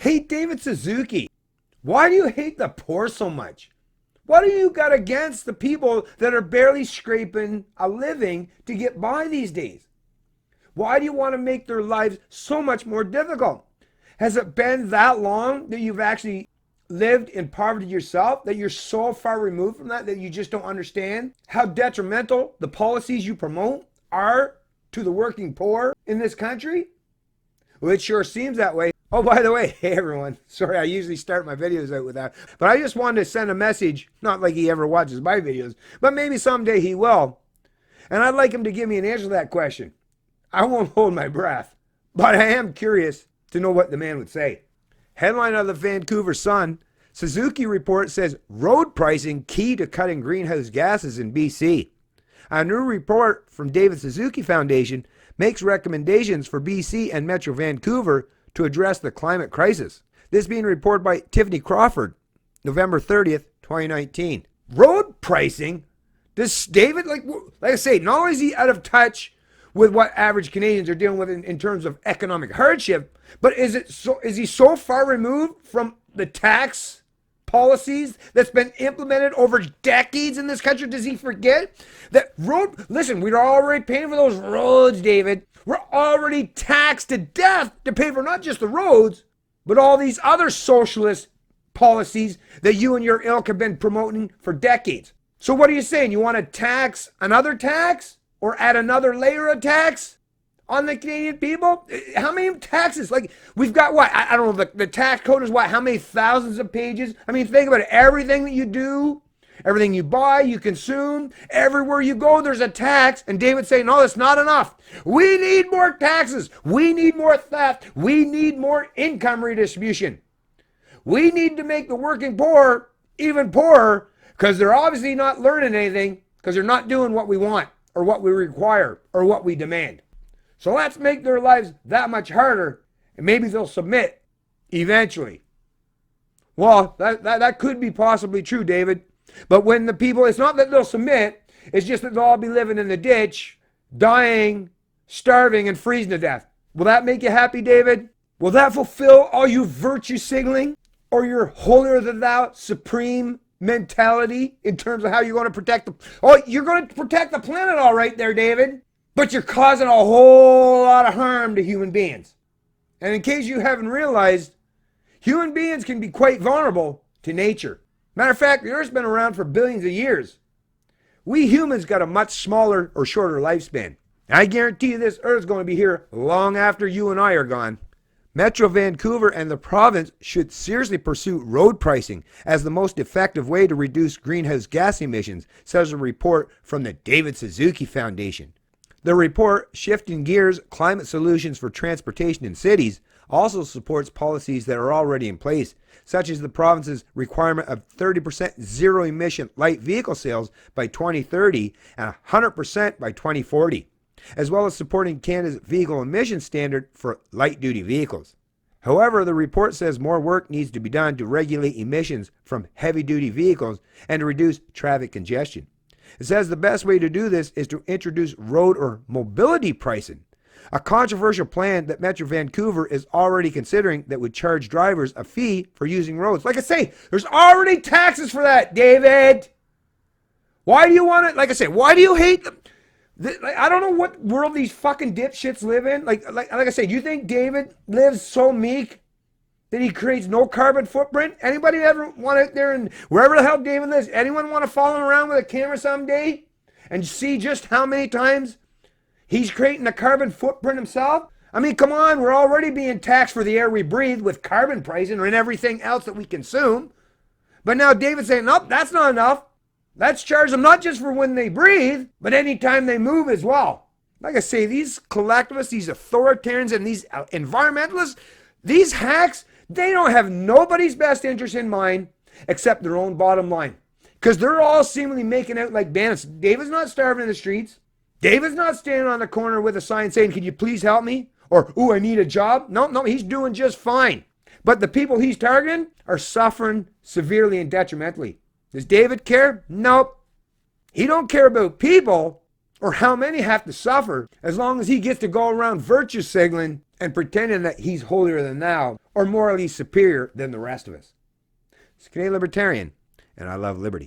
hate David Suzuki? Why do you hate the poor so much? What do you got against the people that are barely scraping a living to get by these days? Why do you want to make their lives so much more difficult? Has it been that long that you've actually lived in poverty yourself, that you're so far removed from that you just don't understand how detrimental the policies you promote are to the working poor in this country? Well, it sure seems that way. Oh, by the way, hey everyone, sorry, I usually start my videos out with that, but I just wanted to send a message, not like he ever watches my videos, but maybe someday he will. And I'd like him to give me an answer to that question. I won't hold my breath, but I am curious to know what the man would say. Headline of the Vancouver Sun, Suzuki Report says road pricing key to cutting greenhouse gases in BC. A new report from David Suzuki Foundation makes recommendations for BC and Metro Vancouver to address the climate crisis. This being reported by Tiffany Crawford, November 30th, 2019. Road pricing? Does David, like I say, not only is he out of touch with what average Canadians are dealing with in terms of economic hardship, but is he so far removed from the tax policies that's been implemented over decades in this country? Does he forget that listen, we're already paying for those roads, David. We're already taxed to death to pay for not just the roads, but all these other socialist policies that you and your ilk have been promoting for decades. So what are you saying? You want to tax another tax or add another layer of tax on the Canadian people? How many taxes? Like, we've got what? I don't know, the tax code is what? How many thousands of pages? I mean, think about it. Everything that you do, everything you buy, you consume, everywhere you go, there's a tax. And David's saying, no, that's not enough. We need more taxes. We need more theft. We need more income redistribution. We need to make the working poor even poorer because they're obviously not learning anything because they're not doing what we want or what we require or what we demand. So let's make their lives that much harder and maybe they'll submit eventually. Well, that could be possibly true, David. But when the people, it's not that they'll submit, it's just that they'll all be living in the ditch, dying, starving, and freezing to death. Will that make you happy, David? Will that fulfill all you virtue signaling or your holier than thou supreme mentality in terms of how you're going to protect you're going to protect the planet all right there, David, but you're causing a whole lot of harm to human beings. And in case you haven't realized, human beings can be quite vulnerable to nature. Matter of fact, the Earth's been around for billions of years. We humans got a much smaller or shorter lifespan. I guarantee you this Earth's going to be here long after you and I are gone. Metro Vancouver and the province should seriously pursue road pricing as the most effective way to reduce greenhouse gas emissions, says a report from the David Suzuki Foundation. The report, Shifting Gears, Climate Solutions for Transportation in Cities, also supports policies that are already in place, such as the province's requirement of 30% zero-emission light vehicle sales by 2030 and 100% by 2040, as well as supporting Canada's vehicle emission standard for light-duty vehicles. However, the report says more work needs to be done to regulate emissions from heavy-duty vehicles and to reduce traffic congestion. It says the best way to do this is to introduce road or mobility pricing, a controversial plan that Metro Vancouver is already considering that would charge drivers a fee for using roads. Like I say, there's already taxes for that, David. Why do you want it? Like I say, why do you hate them? I don't know what world these fucking dipshits live in. Like I say, do you think David lives so meek that he creates no carbon footprint? Anybody ever want out there and wherever the hell David lives, anyone want to follow him around with a camera someday and see just how many times he's creating a carbon footprint himself? I mean, come on, we're already being taxed for the air we breathe with carbon pricing and everything else that we consume. But now David's saying, nope, that's not enough. Let's charge them not just for when they breathe, but anytime they move as well. Like I say, these collectivists, these authoritarians, and these environmentalists, these hacks, they don't have nobody's best interest in mind except their own bottom line. Because they're all seemingly making out like bandits. David's not starving in the streets. David's not standing on the corner with a sign saying, can you please help me? Or, ooh, I need a job. No, he's doing just fine. But the people he's targeting are suffering severely and detrimentally. Does David care? Nope. He don't care about people or how many have to suffer as long as he gets to go around virtue signaling and pretending that he's holier than thou or morally superior than the rest of us. It's Canadian Libertarian, and I love liberty.